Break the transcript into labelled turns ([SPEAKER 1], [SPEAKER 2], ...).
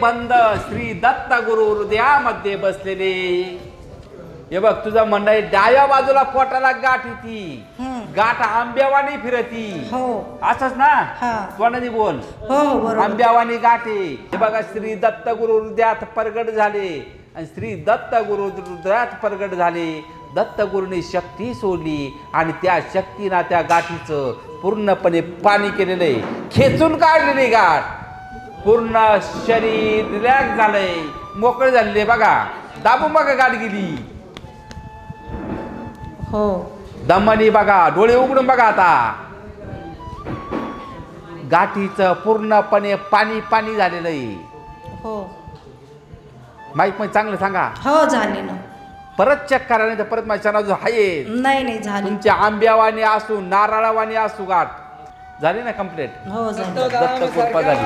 [SPEAKER 1] बंद श्री दत्त गुरु हृदयामध्ये बसलेले. हे बघ तुझं म्हणणं आहे डाव्या बाजूला पोटाला गाठ येती, गाठ आंब्यावानी फिरती.
[SPEAKER 2] हो
[SPEAKER 1] असंच ना?
[SPEAKER 2] हा.
[SPEAKER 1] कोणानी बोल.
[SPEAKER 2] हो बरोबर.
[SPEAKER 1] आंब्यावानी गाठी. हे बघा श्री दत्त गुरु हृदयात प्रगट झाले आणि श्री दत्त गुरु हृदयात प्रगट झाले. दत्त गुरुनी शक्ती सोडली आणि त्या शक्तीना त्या गाठीचं पूर्णपणे पाणी केलेलं आहे, खेचून काढलेली गाठ. पूर्ण शरीर रिलॅक्स झालंय, मोकळे झालेले. बघा दाबून बघा गाठ गेली.
[SPEAKER 2] हो
[SPEAKER 1] दमनी बघा, डोळे उघडून बघा. आता गाठीचं पूर्णपणे पाणी पाणी झालेलं आहे.
[SPEAKER 2] हो
[SPEAKER 1] माईक मध्ये चांगलं सांगा.
[SPEAKER 2] हो झाली ना.
[SPEAKER 1] परत चेक करा, नाही तर परत माझ्या जो आहे
[SPEAKER 2] नाही झाली.
[SPEAKER 1] तुमच्या आंब्यावानी असू नारळावानी असू गाठ झाली ना कंप्लीट.
[SPEAKER 2] हो झाली.
[SPEAKER 1] दत्त कृपा झाली.